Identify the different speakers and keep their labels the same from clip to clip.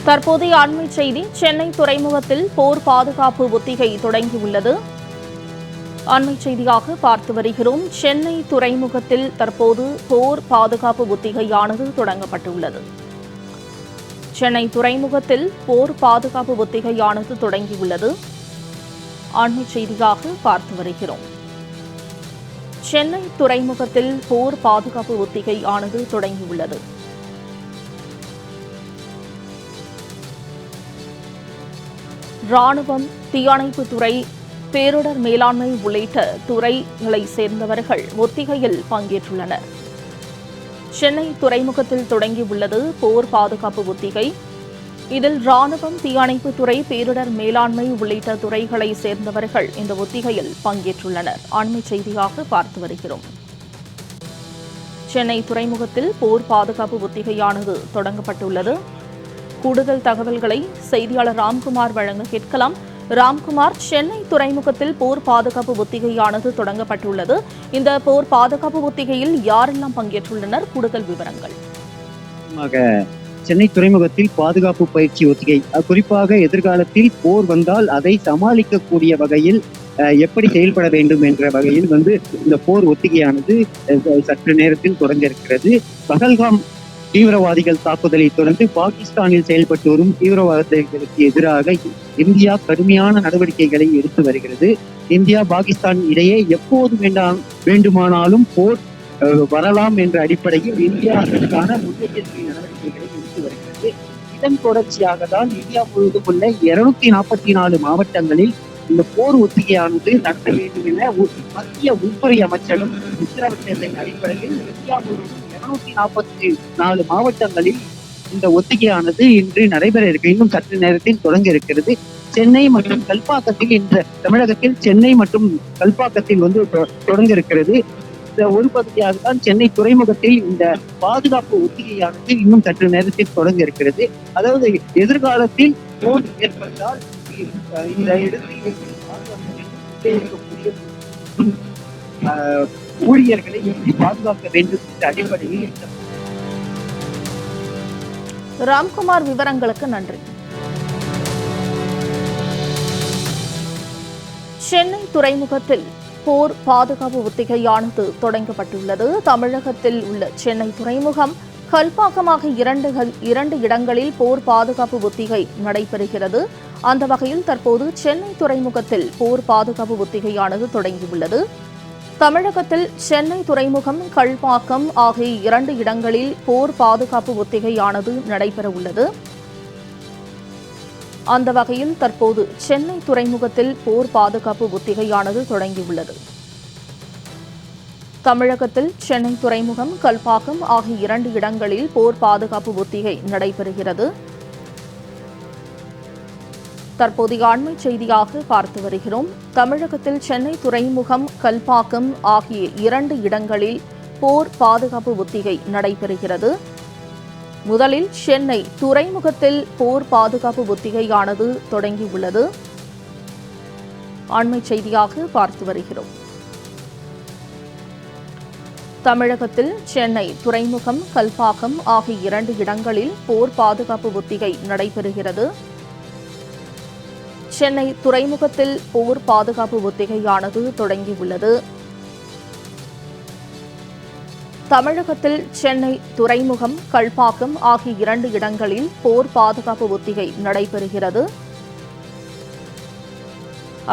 Speaker 1: தற்போதைய அண்மை செய்தி சென்னை துறைமுகத்தில் போர் பாதுகாப்பு ஒத்திகை தொடங்கியுள்ளது. அண்மை செய்தியாக பார்த்து வருகிறோம். சென்னை துறைமுகத்தில் தற்போது போர் பாதுகாப்பு ஒத்திகையானது தொடங்கப்பட்டுள்ளது. சென்னை துறைமுகத்தில் போர் பாதுகாப்பு ஒத்திகையானது தொடங்கியுள்ளது. அண்மை செய்தியாக பார்த்து வருகிறோம். சென்னை துறைமுகத்தில் போர் பாதுகாப்பு ஒத்திகையானது தொடங்கியுள்ளது. ராணுவம், தீயணைப்புத் துறை, பேரிடர் மேலாண்மை உள்ளிட்ட துறைகளை சேர்ந்தவர்கள் ஒத்திகையில் பங்கேற்றுள்ளனர். சென்னை துறைமுகத்தில் தொடங்கியுள்ளது போர் பாதுகாப்பு ஒத்திகை. இதில் ராணுவம், தீயணைப்புத் துறை, பேரிடர் மேலாண்மை உள்ளிட்ட துறைகளை சேர்ந்தவர்கள் இந்த ஒத்திகையில் பங்கேற்றுள்ளனர். அண்மை செய்தியாக பார்த்து வருகிறோம். சென்னை துறைமுகத்தில் போர் பாதுகாப்பு ஒத்திகையானது தொடங்கப்பட்டுள்ளது. கூடுதல் தகவல்களை செய்தியாளர் ராம்குமார் வழங்க கேட்கலாம். ராம்குமார், சென்னை துறைமுகத்தில் போர் பாதுகாப்பு ஒத்திகையானது தொடங்கப்பட்டுள்ளது. இந்த போர் பாதுகாப்பு ஒத்திகையில் யாரெல்லாம் பங்கேற்றுள்ளனர்? கூடுதல் விவரங்கள்.
Speaker 2: சென்னை துறைமுகத்தில் பாதுகாப்பு பயிற்சி ஒத்திகை, குறிப்பாக எதிர்காலத்தில் போர் வந்தால் அதை சமாளிக்கக்கூடிய வகையில் எப்படி செயல்பட வேண்டும் என்ற வகையில் இந்த போர் ஒத்திகையானது சற்று நேரத்தில் தொடங்க இருக்கிறது. பகல்காம் தீவிரவாதிகள் தாக்குதலை தொடர்ந்து பாகிஸ்தானில் செயல்பட்டு வரும் தீவிரவாதிகளுக்கு எதிராக இந்தியா கடுமையான நடவடிக்கைகளை எடுத்து வருகிறது. இந்தியா பாகிஸ்தான் இடையே எப்போது வேண்டுமானாலும் போர் வரலாம் என்ற அடிப்படையில் இந்தியா அதற்கான முன்னெச்சரிக்கை நடவடிக்கைகளை எடுத்து வருகிறது. இதன் தொடர்ச்சியாக தான் இந்தியா முழுவதும் உள்ள 244 மாவட்டங்களில் இந்த போர் ஒத்திகையானது நடத்த வேண்டும் என மத்திய உள்துறை அமைச்சகம் உத்தரவிட்டதன் அடிப்படையில் இந்தியா முழுவதும் 244 மாவட்டங்களில் இந்த ஒத்திகையானது இன்று நடைபெற இருக்கு. இன்னும் சற்று நேரத்தில் தொடங்க இருக்கிறது. சென்னை மற்றும் கல்பாக்கத்தில் இன்று தமிழகத்தில் சென்னை மற்றும் கல்பாக்கத்தில் தொடங்க இருக்கிறது. ஒரு பகுதியாக தான் சென்னை துறைமுகத்தில் இந்த பாதுகாப்பு ஒத்திகையானது இன்னும் சற்று நேரத்தில் தொடங்க இருக்கிறது. அதாவது எதிர்காலத்தில் போர் ஏற்பட்டால் இந்த இடத்தில் ஊழியர்களை பாதுகாக்க வேண்டும் என்ற அடிப்படையில்.
Speaker 1: ராம்குமார், விவரங்களுக்கு நன்றி. சென்னை துறைமுகத்தில் போர் பாதுகாப்பு ஒத்திகையானது தொடங்கப்பட்டுள்ளது. தமிழகத்தில் உள்ள சென்னை துறைமுகம், கல்பாக்கமாக இரண்டு இடங்களில் போர் பாதுகாப்பு ஒத்திகை நடைபெறுகிறது. அந்த வகையில் தற்போது சென்னை துறைமுகத்தில் போர் பாதுகாப்பு ஒத்திகையானது தொடங்கியுள்ளது. தமிழகத்தில் சென்னை துறைமுகம், கல்பாக்கம் ஆகிய 2 இடங்களில் போர் பாதுகாப்பு ஒத்திகையானது நடைபெறவுள்ளது. அந்த வகையில் தற்போது சென்னை துறைமுகத்தில் போர் பாதுகாப்பு ஒத்திகையானது தொடங்கியுள்ளது. தமிழகத்தில் சென்னை துறைமுகம், கல்பாக்கம் ஆகிய 2 இடங்களில் போர் பாதுகாப்பு ஒத்திகை நடைபெறுகிறது. தற்போதைய அண்மை செய்தியாக பார்த்து வருகிறோம். தமிழகத்தில் சென்னை துறைமுகம், கல்பாக்கம் ஆகிய 2 இடங்களில் போர் பாதுகாப்பு ஒத்திகை நடைபெறுகிறது. முதலில் சென்னை துறைமுகத்தில் போர் பாதுகாப்பு ஒத்திகையானது தொடங்கியுள்ளது. அண்மை செய்தியாக பார்த்து வருகிறோம். தமிழகத்தில் சென்னை துறைமுகம், கல்பாக்கம் ஆகிய 2 இடங்களில் போர் பாதுகாப்பு ஒத்திகை நடைபெறுகிறது. சென்னை துறைமுகத்தில் போர் பாதுகாப்பு ஒத்திகையானது தொடங்கியுள்ளது. தமிழகத்தில் சென்னை துறைமுகம், கல்பாக்கம் ஆகிய 2 இடங்களில் போர் பாதுகாப்பு ஒத்திகை நடைபெறுகிறது.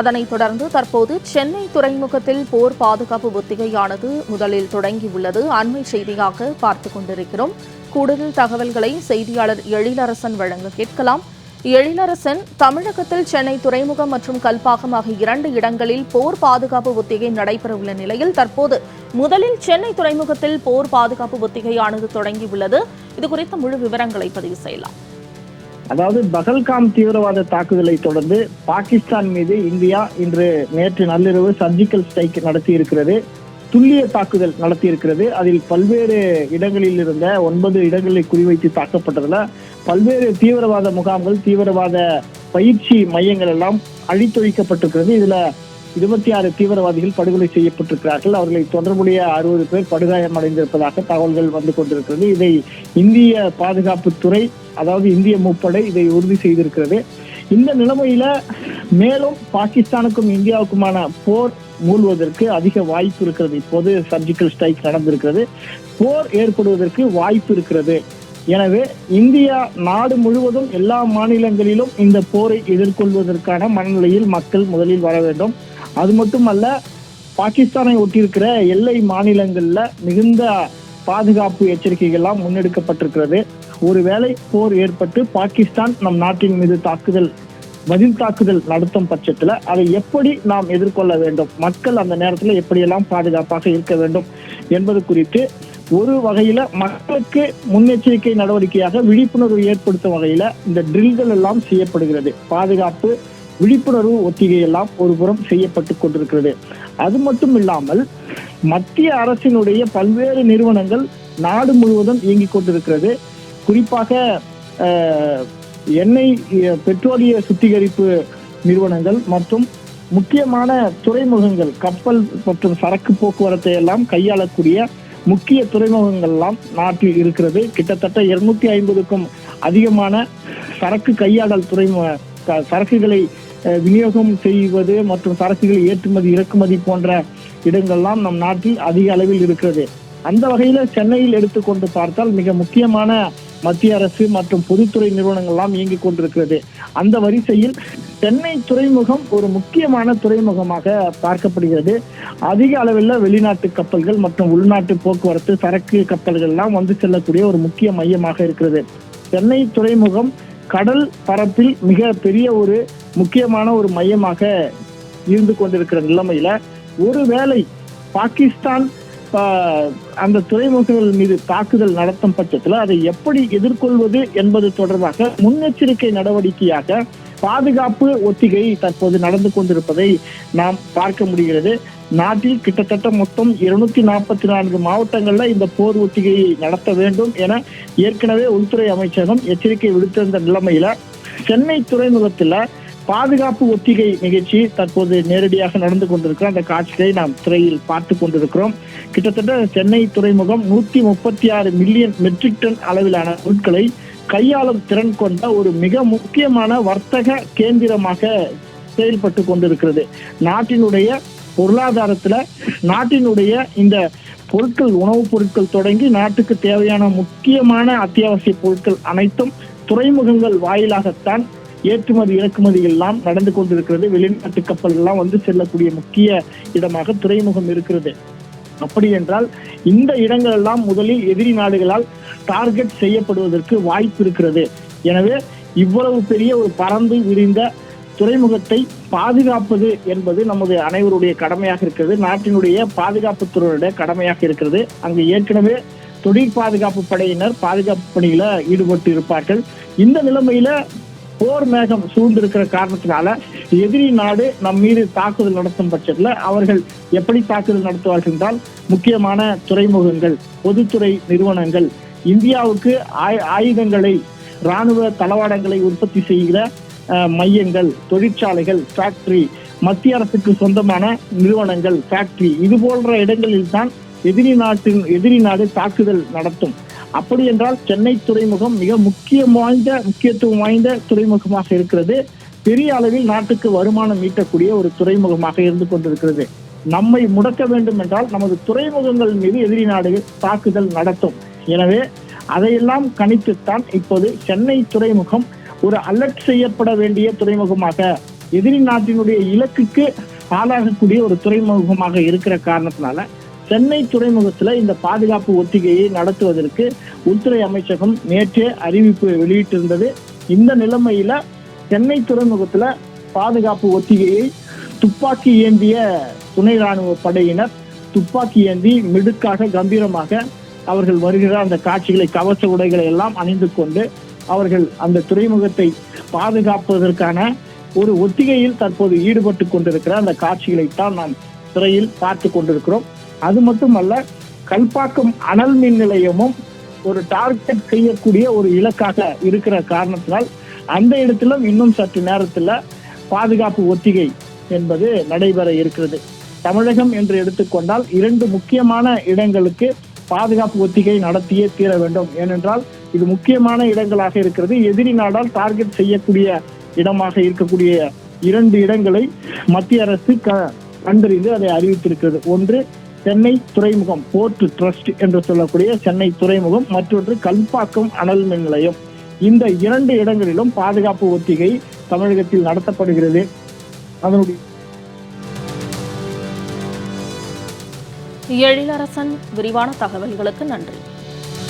Speaker 1: அதனைத் தொடர்ந்து தற்போது சென்னை துறைமுகத்தில் போர் பாதுகாப்பு ஒத்திகையானது முதலில் தொடங்கியுள்ளது. அண்மை செய்தியாக பார்த்துக் கொண்டிருக்கிறோம். கூடுதல் தகவல்களை செய்தியாளர் எழிலரசன் வழங்க கேட்கலாம். எழிலரசன், தமிழகத்தில் சென்னை துறைமுகம் மற்றும் கல்பாக்கம் ஆகிய 2 இடங்களில் போர் பாதுகாப்பு ஒத்திகை நடைபெறவுள்ள நிலையில் தற்போது முதலில் சென்னை துறைமுகத்தில் போர் பாதுகாப்பு ஒத்திகையானது தொடங்கியுள்ளது. இது குறித்த முழு விவரங்களை பதிவு செய்யலாம்.
Speaker 3: அதாவது பகல்காம் தீவிரவாத தாக்குதலை தொடர்ந்து பாகிஸ்தான் மீது இந்தியா நேற்று நள்ளிரவு சர்ஜிக்கல் ஸ்ட்ரைக் நடத்தி இருக்கிறது. துல்லிய தாக்குதல் நடத்தியிருக்கிறது. அதில் பல்வேறு இடங்களில் இருந்த 9 இடங்களை குறிவைத்து தாக்கப்பட்டதுல பல்வேறு தீவிரவாத முகாம்கள், தீவிரவாத பயிற்சி மையங்கள் எல்லாம் அழித்தொழிக்கப்பட்டிருக்கிறது. இதுல 26 தீவிரவாதிகள் படுகொலை செய்யப்பட்டிருக்கிறார்கள். அவர்களை தொடர்புடைய 60 பேர் படுகாயமடைந்திருப்பதாக தகவல்கள் வந்து கொண்டிருக்கிறது. இதை இந்திய பாதுகாப்புத்துறை, அதாவது இந்திய முப்படை இதை உறுதி செய்திருக்கிறது. இந்த நிலைமையில மேலும் பாகிஸ்தானுக்கும் இந்தியாவுக்குமான போர் மூழ்வதற்கு அதிக வாய்ப்பு இருக்கிறது. இப்போது சர்ஜிக்கல் ஸ்ட்ரைக் நடந்திருக்கிறது, போர் ஏற்படுவதற்கு வாய்ப்பு இருக்கிறது. எனவே இந்தியா நாடு முழுவதும் எல்லா மாநிலங்களிலும் இந்த போரை எதிர்கொள்வதற்கான மனநிலையில் மக்கள் முதலில் வர வேண்டும். அது மட்டுமல்ல, பாகிஸ்தானை ஒட்டியிருக்கிற எல்லை மாநிலங்கள்ல மிகுந்த பாதுகாப்பு எச்சரிக்கைகள்லாம் முன்னெடுக்கப்பட்டிருக்கிறது. ஒருவேளை போர் ஏற்பட்டு பாகிஸ்தான் நம் நாட்டின் மீது பதில் தாக்குதல் நடத்தும் பட்சத்துல அதை எப்படி நாம் எதிர்கொள்ள வேண்டும், மக்கள் அந்த நேரத்துல எப்படியெல்லாம் பாதுகாப்பாக இருக்க வேண்டும் என்பது குறித்து ஒரு வகையில மக்களுக்கு முன்னெச்சரிக்கை நடவடிக்கையாக விழிப்புணர்வு ஏற்படுத்தும் வகையில இந்த ட்ரில்கள் எல்லாம் செய்யப்படுகிறது. பாதுகாப்பு விழிப்புணர்வு ஒத்திகை எல்லாம் ஒரு புறம் செய்யப்பட்டு கொண்டிருக்கிறது. அது மட்டும் இல்லாமல் மத்திய அரசினுடைய பல்வேறு நிறுவனங்கள் நாடு முழுவதும் இயங்கிக் கொண்டிருக்கிறது. குறிப்பாக எண்ணெய், பெட்ரோலிய சுத்திகரிப்பு நிறுவனங்கள் மற்றும் முக்கியமான துறைமுகங்கள், கப்பல் மற்றும் சரக்கு போக்குவரத்தை எல்லாம் கையாளக்கூடிய முக்கிய துறைமுகங்கள் எல்லாம் நாட்டில் இருக்கிறது. கிட்டத்தட்ட 250க்கும் அதிகமான சரக்கு கையாடல் சரக்குகளை விநியோகம் செய்வது மற்றும் சரக்குகளை ஏற்றுமதி இறக்குமதி போன்ற இடங்கள்லாம் நம் நாட்டில் அதிக அளவில் இருக்கிறது. அந்த வகையில சென்னையில் எடுத்துக்கொண்டு பார்த்தால் மிக முக்கியமான மத்திய அரசு மற்றும் பொதுத்துறை நிறுவனங்கள்லாம் இயங்கிக் கொண்டிருக்கிறது. அந்த வரிசையில் சென்னை துறைமுகம் ஒரு முக்கியமான துறைமுகமாக பார்க்கப்படுகிறது. அதிக அளவில் வெளிநாட்டு கப்பல்கள் மற்றும் உள்நாட்டு போக்குவரத்து சரக்கு கப்பல்கள் எல்லாம் வந்து செல்லக்கூடிய ஒரு முக்கிய மையமாக இருக்கிறது. சென்னை துறைமுகம் கடல் பரப்பில் மிக பெரிய ஒரு முக்கியமான ஒரு மையமாக இருந்து கொண்டிருக்கிற நிலைமையில ஒருவேளை பாகிஸ்தான் அந்த துறைமுகங்கள் மீது தாக்குதல் நடத்தும் பட்சத்தில் அதை எப்படி எதிர்கொள்வது என்பது தொடர்பாக முன்னெச்சரிக்கை நடவடிக்கையாக பாதுகாப்பு ஒத்திகை தற்போது நடந்து கொண்டிருப்பதை நாம் பார்க்க முடிகிறது. நாட்டில் கிட்டத்தட்ட மொத்தம் 244 மாவட்டங்கள்ல இந்த போர் ஒத்திகையை நடத்த வேண்டும் என ஏற்கனவே உள்துறை அமைச்சகம் எச்சரிக்கை விடுத்திருந்த நிலைமையில சென்னை துறைமுகத்துல பாதுகாப்பு ஒத்திகை நிகழ்ச்சி தற்போது நேரடியாக நடந்து கொண்டிருக்கிறோம். அந்த காட்சிகளை நாம் திரையில் பார்த்து கொண்டிருக்கிறோம். கிட்டத்தட்ட சென்னை துறைமுகம் 136 மில்லியன் மெட்ரிக் டன் அளவிலான பொருட்களை கையாளும் திறன் கொண்ட ஒரு மிக முக்கியமான வர்த்தக கேந்திரமாக செயல்பட்டு கொண்டிருக்கிறது. நாட்டினுடைய பொருளாதாரத்துல நாட்டினுடைய இந்த பொருட்கள், உணவுப் பொருட்கள் தொடங்கி நாட்டுக்கு தேவையான முக்கியமான அத்தியாவசிய பொருட்கள் அனைத்தும் துறைமுகங்கள் வாயிலாகத்தான் ஏற்றுமதி இறக்குமதிகள் எல்லாம் நடந்து கொண்டிருக்கிறது. வெளிநாட்டு கப்பல்கள் எல்லாம் வந்து செல்லக்கூடிய முக்கிய இடமாக துறைமுகம் இருக்கிறது. அப்படி என்றால் இந்த இடங்கள் எல்லாம் முதலில் எதிரி நாடுகளால் டார்கெட் செய்யப்படுவதற்கு வாய்ப்பு இருக்கிறது. எனவே இவ்வளவு பெரிய ஒரு பறந்து விரிந்த துறைமுகத்தை பாதுகாப்பது என்பது நமது அனைவருடைய கடமையாக இருக்கிறது. நாட்டினுடைய பாதுகாப்புத்துறையுடைய கடமையாக இருக்கிறது. அங்கு ஏற்கனவே தொழில் பாதுகாப்பு படையினர் பாதுகாப்பு பணியில ஈடுபட்டு இருப்பார்கள். இந்த நிலைமையில போர் மேகம் சூழ்ந்திருக்கிற காரணத்தினால எதிரி நாடு நம் மீது தாக்குதல் நடத்தும் பட்சத்துல அவர்கள் எப்படி தாக்குதல் நடத்துவார்கள் என்றால் முக்கியமான துறைமுகங்கள், பொதுத்துறை நிறுவனங்கள், இந்தியாவுக்கு ஆயுதங்களை, இராணுவ தளவாடங்களை உற்பத்தி செய்கிற மையங்கள், தொழிற்சாலைகள், ஃபேக்டரி, மத்திய அரசுக்கு சொந்தமான நிறுவனங்கள், ஃபேக்டரி, இது போன்ற இடங்களில் தான் எதிரி நாடு தாக்குதல் நடத்தும். அப்படி என்றால் சென்னை துறைமுகம் மிக முக்கியத்துவம் வாய்ந்த துறைமுகமாக இருக்கிறது. பெரிய அளவில் நாட்டுக்கு வருமானம் ஈட்டக்கூடிய ஒரு துறைமுகமாக இருந்து கொண்டிருக்கிறது. நம்மை முடக்க வேண்டும் என்றால் நமது துறைமுகங்கள் மீது எதிரி நாடுகள் தாக்குதல் நடத்தும். எனவே அதையெல்லாம் கணித்துத்தான் இப்போது சென்னை துறைமுகம் ஒரு அலர்ட் செய்யப்பட வேண்டிய துறைமுகமாக, எதிரி நாட்டினுடைய இலக்குக்கு ஆளாகக்கூடிய ஒரு துறைமுகமாக இருக்கிற காரணத்தினால சென்னை துறைமுகத்துல இந்த பாதுகாப்பு ஒத்திகையை நடத்துவதற்கு உள்துறை அமைச்சகம் நேற்றே அறிவிப்பு வெளியிட்டிருந்தது. இந்த நிலைமையில சென்னை துறைமுகத்துல பாதுகாப்பு ஒத்திகையை துப்பாக்கி ஏந்திய துணை ராணுவ படையினர் துப்பாக்கி ஏந்தி மிடுக்காக கம்பீரமாக அவர்கள் வருகிற அந்த காட்சிகளை, கவச உடைகளை எல்லாம் அணிந்து கொண்டு அவர்கள் அந்த துறைமுகத்தை பாதுகாப்பதற்கான ஒரு ஒத்திகையில் தற்போது ஈடுபட்டு கொண்டிருக்கிற அந்த காட்சிகளைத்தான் நாம் திரையில் பார்த்து கொண்டிருக்கிறோம். அது மட்டுமல்ல, கல்பாக்கம் அனல் மின் நிலையமும் ஒரு டார்கெட் செய்யக்கூடிய ஒரு இலக்காக இருக்கிற காரணத்தினால் அந்த இடத்திலும் இன்னும் சற்று நேரத்துல பாதுகாப்பு ஒத்திகை என்பது நடைபெற இருக்கிறது. தமிழகம் என்று எடுத்துக்கொண்டால் 2 முக்கியமான இடங்களுக்கு பாதுகாப்பு ஒத்திகை நடத்தியே தீர வேண்டும். ஏனென்றால் இது முக்கியமான இடங்களாக இருக்கிறது. எதிரி நாடால் டார்கெட் செய்யக்கூடிய இடமாக இருக்கக்கூடிய 2 இடங்களை மத்திய அரசு கண்டறிந்து அதை அறிவித்திருக்கிறது. ஒன்று சென்னை துறைமுகம், போர்ட் ட்ரஸ்ட் என்று சொல்லக்கூடிய சென்னை துறைமுகம், மற்றொன்று கல்பாக்கம் அனல் மின் நிலையம். இந்த 2 இடங்களிலும் பாதுகாப்பு ஒத்திகை தமிழகத்தில் நடத்தப்படுகிறது. அதனுடைய
Speaker 1: எழிலரசன் விரிவான தகவல்களுக்கு நன்றி.